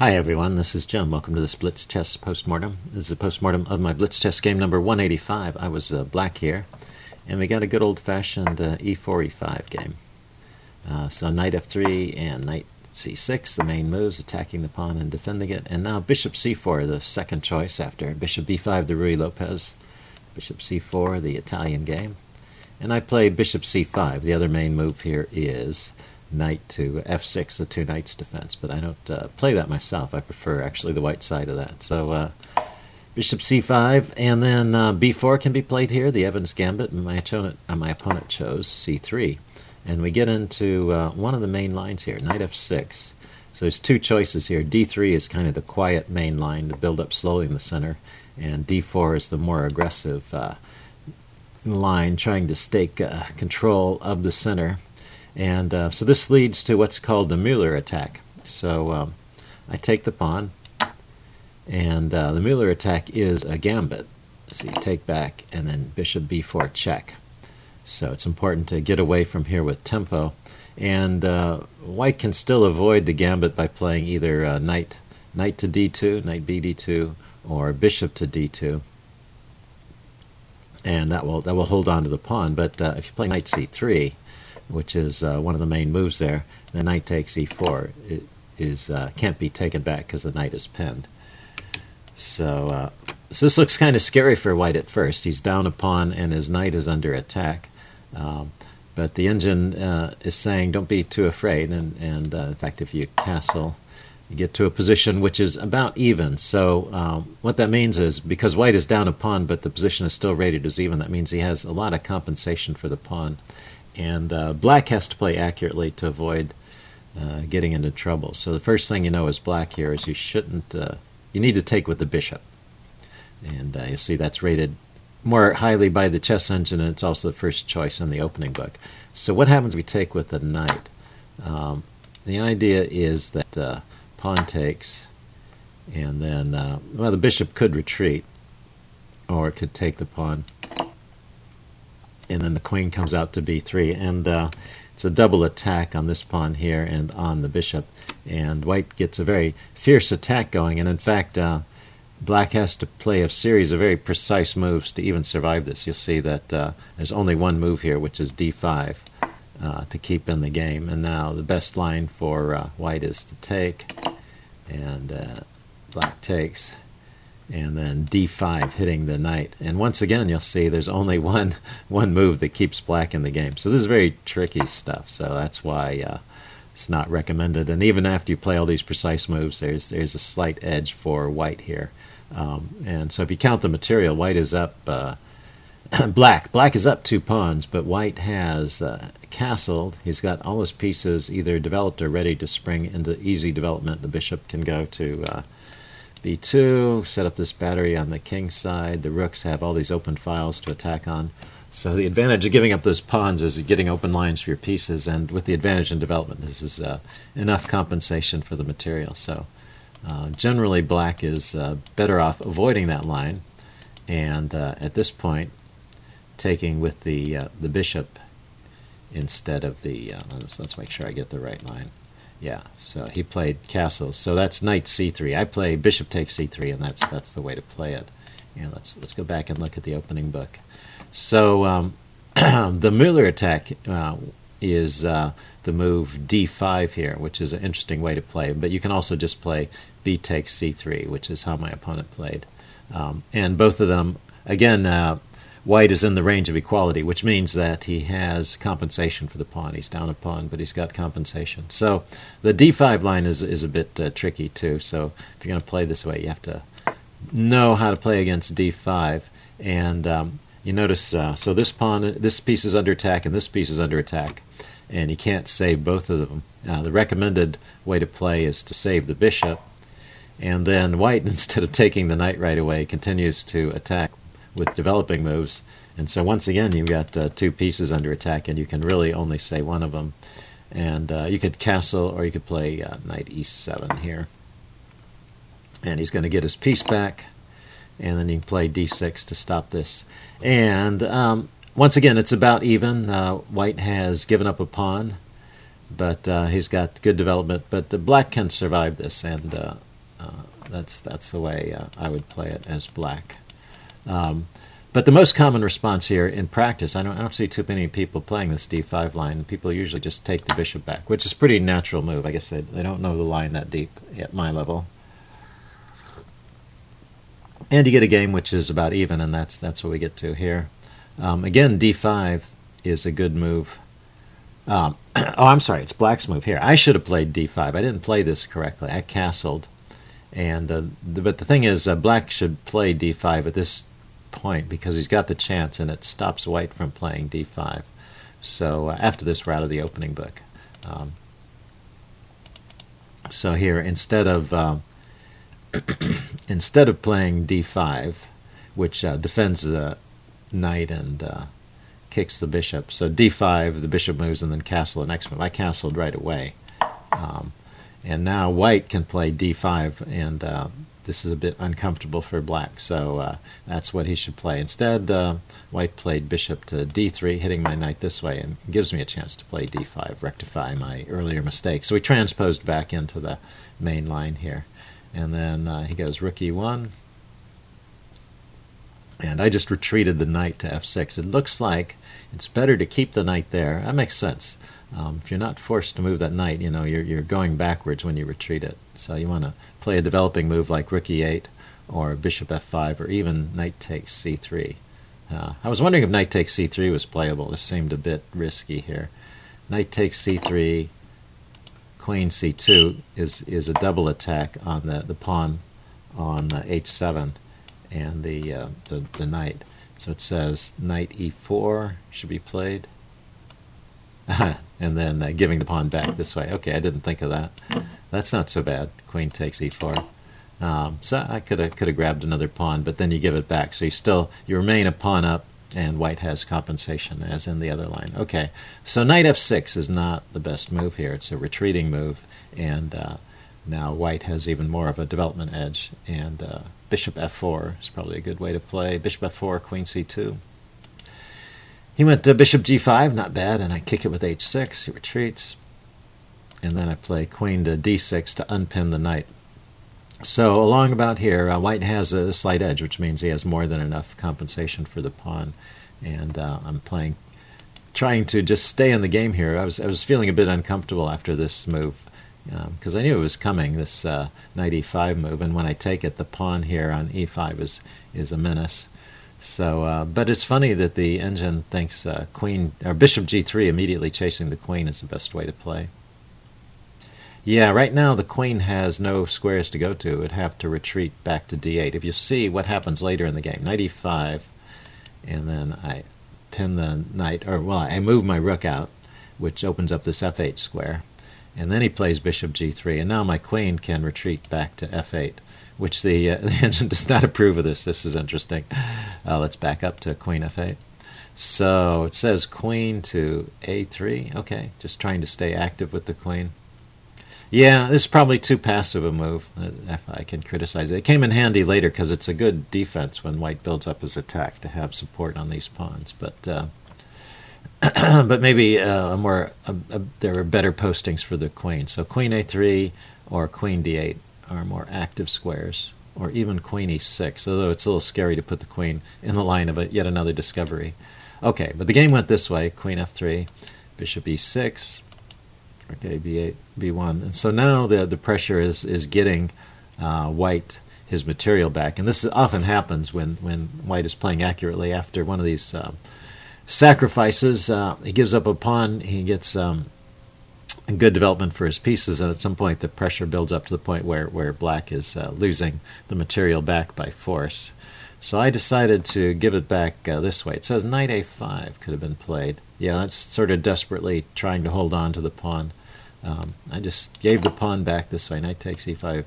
Hi everyone, this is Jim. Welcome to this Blitz chess postmortem. This is a postmortem of my Blitz chess game number 185. I was black here, and we got a good old-fashioned e4, e5 game. So knight f3 and knight c6, the main moves, attacking the pawn and defending it. And now bishop c4, the second choice after bishop b5, the Ruy Lopez. Bishop c4, the Italian game. And I play bishop c5. The other main move here is knight to f6, the two knights defense, but I don't play that myself. I prefer actually the white side of that. So bishop c5, and then b4 can be played here, the Evans Gambit, and my opponent chose c3. And we get into one of the main lines here, knight f6. So there's two choices here. d3 is kind of the quiet main line to build up slowly in the center, and d4 is the more aggressive line trying to stake control of the center. And so this leads to what's called the Moeller attack. So I take the pawn, and the Moeller attack is a gambit. So you take back, and then bishop b4 check. So it's important to get away from here with tempo. And white can still avoid the gambit by playing either knight to d2, knight b d2, or bishop to d2. And that will hold on to the pawn. But if you play knight c3, which is one of the main moves there, the knight takes e4. It can't be taken back because the knight is pinned. So this looks kind of scary for white at first. He's down a pawn and his knight is under attack. But the engine is saying don't be too afraid. And in fact, if you castle, you get to a position which is about even. So what that means is, because white is down a pawn but the position is still rated as even, that means he has a lot of compensation for the pawn. And black has to play accurately to avoid getting into trouble. So the first thing you know as black here is you shouldn't, you need to take with the bishop. And you'll see that's rated more highly by the chess engine, and it's also the first choice in the opening book. So what happens if we take with the knight? The idea is that pawn takes, and then, well, the bishop could retreat, or it could take the pawn. And then the queen comes out to b3, and it's a double attack on this pawn here and on the bishop, and white gets a very fierce attack going. And in fact, black has to play a series of very precise moves to even survive this. You'll see that there's only one move here, which is d5, to keep in the game. And now the best line for white is to take, and black takes, and then d5 hitting the knight. And once again, you'll see there's only one move that keeps black in the game. So this is very tricky stuff. So that's why it's not recommended. And even after you play all these precise moves, there's a slight edge for white here. And so if you count the material, white is up, black is up 2 pawns, but white has castled. He's got all his pieces either developed or ready to spring into easy development. The bishop can go to b2, set up this battery on the king side. The rooks have all these open files to attack on. So the advantage of giving up those pawns is getting open lines for your pieces, and with the advantage in development, this is enough compensation for the material. So generally black is better off avoiding that line, and at this point taking with the bishop instead of the let's make sure I get the right line. Yeah, so he played castles. So that's knight c3. I play bishop takes c3, and that's the way to play it. And let's go back and look at the opening book. So the Moeller attack is the move d5 here, which is an interesting way to play. But you can also just play b takes c3, which is how my opponent played. And both of them, again, white is in the range of equality, which means that he has compensation for the pawn. He's down a pawn, but he's got compensation. So the d5 line is a bit tricky too. So if you're going to play this way, you have to know how to play against d5. And you notice, so this piece is under attack, and this piece is under attack, and you can't save both of them. The recommended way to play is to save the bishop, and then white, instead of taking the knight right away, continues to attack with developing moves. And so once again, you've got 2 pieces under attack, and you can really only save one of them. And you could castle, or you could play knight e7 here. And he's going to get his piece back, and then you can play d6 to stop this. And once again, it's about even. White has given up a pawn, but he's got good development. But black can survive this, and That's the way I would play it as black. But the most common response here in practice, I don't see too many people playing this d5 line. People usually just take the bishop back, which is a pretty natural move. I guess they don't know the line that deep at my level. And you get a game which is about even, and that's what we get to here. Again, d5 is a good move. Oh, I'm sorry, it's black's move here. I should have played d5. I didn't play this correctly. I castled. And but the thing is, black should play d5 at this point because he's got the chance, and it stops white from playing d5. So after this, we're out of the opening book. So here, instead of playing d5, which defends the knight and kicks the bishop, so d5, the bishop moves, and then castle the next move. I castled right away. And now white can play d5, and this is a bit uncomfortable for black, so that's what he should play. Instead, white played bishop to d3, hitting my knight this way, and gives me a chance to play d5, rectify my earlier mistake. So we transposed back into the main line here. And then he goes rook e1, and I just retreated the knight to f6. It looks like it's better to keep the knight there. That makes sense. If you're not forced to move that knight, you're going backwards when you retreat it. So you want to play a developing move like rook e8 or bishop f5 or even knight takes c3. I was wondering if knight takes c3 was playable. This seemed a bit risky here. Knight takes c3, queen c2 is a double attack on the pawn on h7 and the knight. So it says knight e4 should be played. And then giving the pawn back this way. Okay, I didn't think of that. That's not so bad. Queen takes e4. So I could have grabbed another pawn, but then you give it back. So you remain a pawn up, and white has compensation, as in the other line. Okay, so knight f6 is not the best move here. It's a retreating move, and now white has even more of a development edge. And bishop f4 is probably a good way to play. Bishop f4, queen c2. He went to bishop g5, not bad, and I kick it with h6. He retreats. And then I play queen to d6 to unpin the knight. So along about here, white has a slight edge, which means he has more than enough compensation for the pawn. And I'm trying to just stay in the game here. I was feeling a bit uncomfortable after this move because I knew it was coming, this knight e5 move. And when I take it, the pawn here on e5 is a menace. So, but it's funny that the engine thinks queen or bishop g3 immediately chasing the queen is the best way to play. Yeah, right now the queen has no squares to go to. It would have to retreat back to d8. If you see what happens later in the game, knight e5, and then I pin the knight, or well, I move my rook out, which opens up this f8 square, and then he plays bishop g3, and now my queen can retreat back to f8. Which the engine does not approve of this. This is interesting. Let's back up to queen f8. So it says queen to a3. Okay, just trying to stay active with the queen. Yeah, this is probably too passive a move. If I can criticize it. It came in handy later because it's a good defense when white builds up his attack to have support on these pawns. But but maybe there are better postings for the queen. So queen a3 or queen d8 are more active squares, or even queen e6, although it's a little scary to put the queen in the line of yet another discovery. Okay, but the game went this way, queen f3, bishop e6, okay, b8, b1. And so now the pressure is getting white his material back, and this often happens when white is playing accurately after one of these sacrifices. He gives up a pawn, he gets good development for his pieces, and at some point the pressure builds up to the point where black is losing the material back by force. So I decided to give it back this way. It says knight a5 could have been played. Yeah, that's sort of desperately trying to hold on to the pawn. I just gave the pawn back this way. Knight takes e5,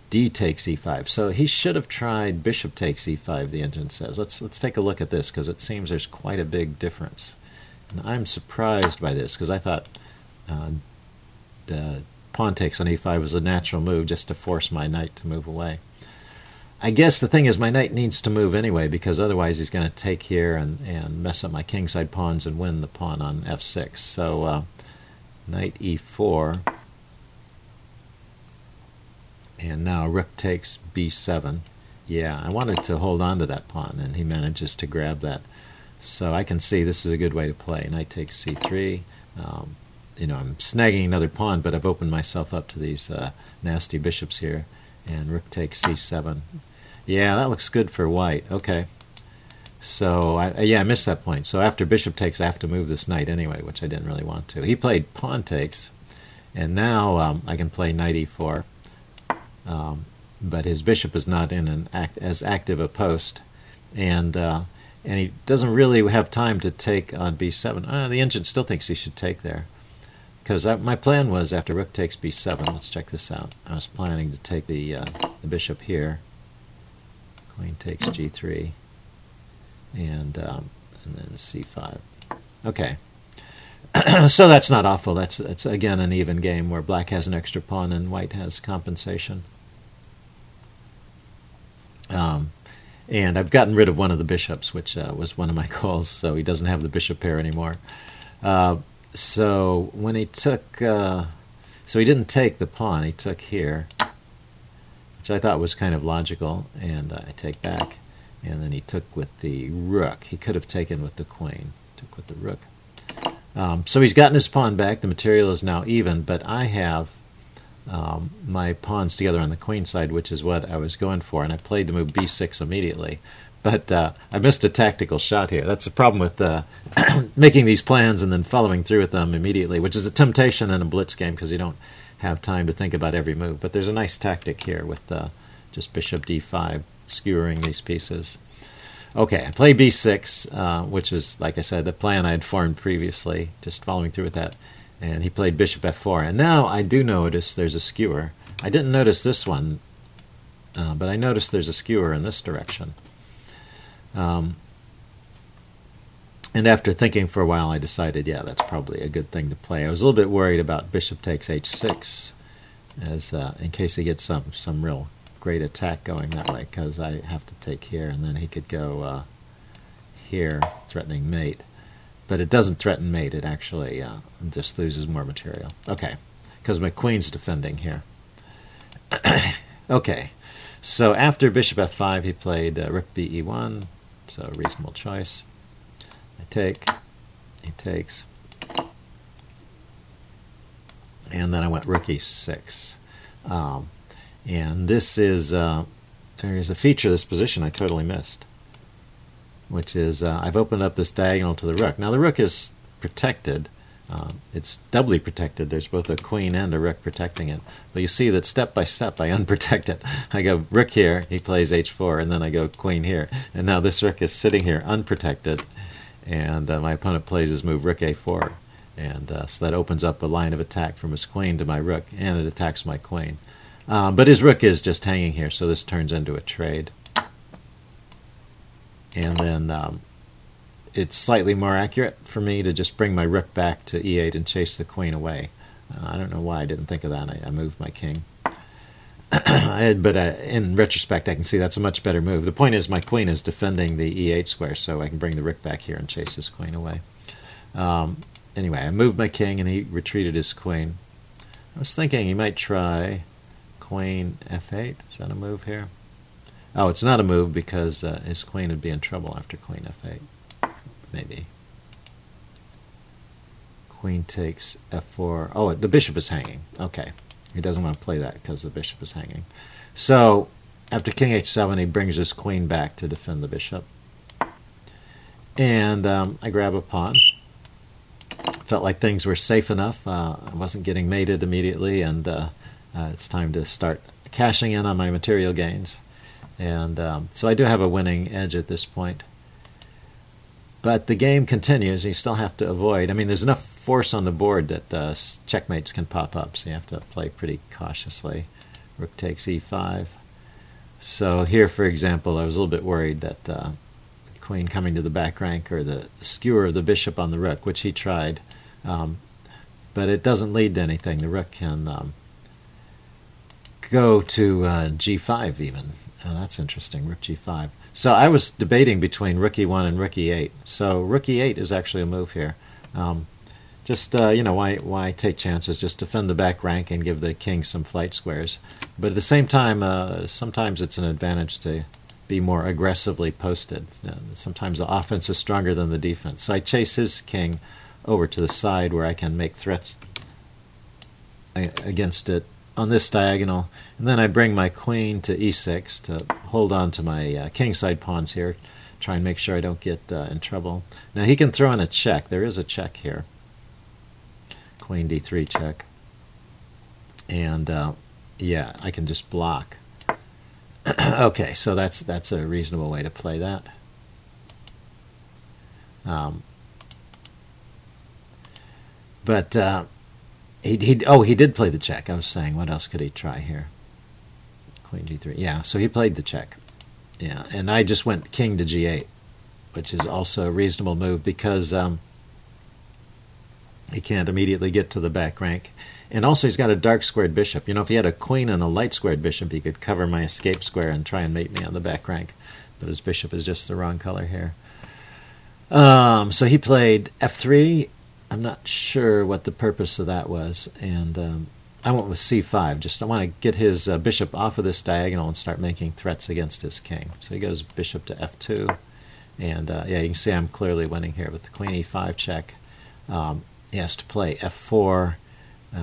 d takes e5. So he should have tried bishop takes e5, the engine says. Let's take a look at this, because it seems there's quite a big difference. And I'm surprised by this, because I thought the pawn takes on e5 was a natural move just to force my knight to move away. I guess the thing is my knight needs to move anyway, because otherwise he's going to take here and mess up my kingside pawns and win the pawn on f6. So knight e4. And now rook takes b7. Yeah, I wanted to hold on to that pawn, and he manages to grab that. So I can see this is a good way to play. Knight takes c3. I'm snagging another pawn, but I've opened myself up to these nasty bishops here. And rook takes c7. Yeah, that looks good for white. Okay. So, I missed that point. So after bishop takes, I have to move this knight anyway, which I didn't really want to. He played pawn takes, and now I can play knight e4. But his bishop is not in as active a post, and he doesn't really have time to take on b7. The engine still thinks he should take there, because my plan was after rook takes b7. Let's check this out. I was planning to take the bishop here. Queen takes g3, and then c5. Okay. So that's not awful. That's again an even game where black has an extra pawn and white has compensation. And I've gotten rid of one of the bishops, which was one of my goals, so he doesn't have the bishop pair anymore. So when he took, so he didn't take the pawn, he took here, which I thought was kind of logical, and I take back, and then he took with the rook. He could have taken with the queen, took with the rook. So he's gotten his pawn back, the material is now even, but I have my pawns together on the queen side, which is what I was going for, and I played the move b6 immediately. But I missed a tactical shot here. That's the problem with making these plans and then following through with them immediately, which is a temptation in a blitz game because you don't have time to think about every move. But there's a nice tactic here with just bishop d5, skewering these pieces. Okay, I played b6, which is, like I said, the plan I had formed previously, just following through with that. And he played bishop f4. And now I do notice there's a skewer. I didn't notice this one, but I noticed there's a skewer in this direction. And after thinking for a while, I decided, yeah, that's probably a good thing to play. I was a little bit worried about bishop takes h6, as in case he gets some real great attack going that way, because I have to take here, and then he could go here, threatening mate. But it doesn't threaten mate, it actually just loses more material. Okay, because my queen's defending here. Okay, so after bishop f5, he played rook b e1, so a reasonable choice. I take, he takes, and then I went rook e6. And this is, there's a feature of this position I totally missed, which is I've opened up this diagonal to the rook. Now the rook is protected. It's doubly protected. There's both a queen and a rook protecting it. But you see that step by step I unprotect it. I go rook here, he plays h4, and then I go queen here. And now this rook is sitting here unprotected, and my opponent plays his move rook a4. And so that opens up a line of attack from his queen to my rook, and it attacks my queen. But his rook is just hanging here, so this turns into a trade. And then it's slightly more accurate for me to just bring my rook back to e8 and chase the queen away. I don't know why I didn't think of that. I moved my king. But in retrospect, I can see that's a much better move. The point is my queen is defending the e8 square, so I can bring the rook back here and chase his queen away. Anyway, I moved my king, and he retreated his queen. I was thinking he might try queen f8. Is that a move here? Oh, it's not a move because his queen would be in trouble after queen f8. Maybe. Queen takes f4. Oh, the bishop is hanging. Okay. He doesn't want to play that because the bishop is hanging. So, after king h7, he brings his queen back to defend the bishop. And I grab a pawn. Felt like things were safe enough. I wasn't getting mated immediately, and it's time to start cashing in on my material gains. And so I do have a winning edge at this point. But the game continues. You still have to avoid. I mean, there's enough force on the board that checkmates can pop up, so you have to play pretty cautiously. Rook takes e5. So here, for example, I was a little bit worried that the queen coming to the back rank, or the skewer of the bishop on the rook, which he tried. But it doesn't lead to anything. The rook can go to g5 even. Oh, that's interesting, rook g5. So I was debating between rook e1 and rook e8. So rook e8 is actually a move here. Just, why take chances? Just defend the back rank and give the king some flight squares. But at the same time, sometimes it's an advantage to be more aggressively posted. Sometimes the offense is stronger than the defense. So I chase his king over to the side where I can make threats against it on this diagonal. And then I bring my queen to e6 to hold on to my kingside pawns here. Try and make sure I don't get in trouble. Now he can throw in a check. There is a check here. Queen d3 check. And yeah, I can just block. Okay, so that's a reasonable way to play that. But he did play the check. I was saying, what else could he try here? Queen g3. Yeah, so he played the check. Yeah, and I just went king to g8, which is also a reasonable move because he can't immediately get to the back rank. And also he's got a dark squared bishop. If he had a queen and a light squared bishop, he could cover my escape square and try and mate me on the back rank. But his bishop is just the wrong color here. So he played f3. I'm not sure what the purpose of that was. And I went with c5. Just I want to get his bishop off of this diagonal and start making threats against his king. So he goes bishop to f2. And yeah, you can see I'm clearly winning here with the queen e5 check. He has to play f4.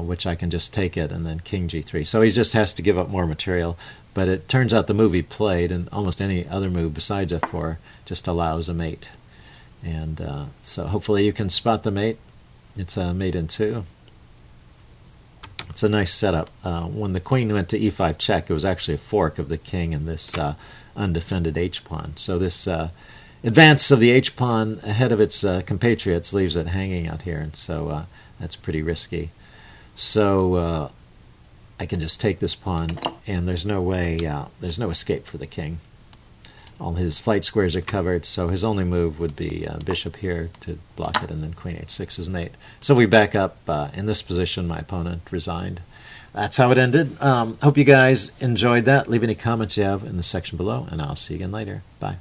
Which I can just take it, and then king g3. So he just has to give up more material. But it turns out the move he played, and almost any other move besides f4, just allows a mate. And so hopefully you can spot the mate. It's a mate in 2. It's a nice setup. When the queen went to e5 check, it was actually a fork of the king and this undefended h-pawn. So this advance of the h-pawn ahead of its compatriots leaves it hanging out here, and so that's pretty risky. So I can just take this pawn, and there's no way, there's no escape for the king. All his flight squares are covered, so his only move would be bishop here to block it, and then queen h6 is mate. So we back up. In this position, my opponent resigned. That's how it ended. Hope you guys enjoyed that. Leave any comments you have in the section below, and I'll see you again later. Bye.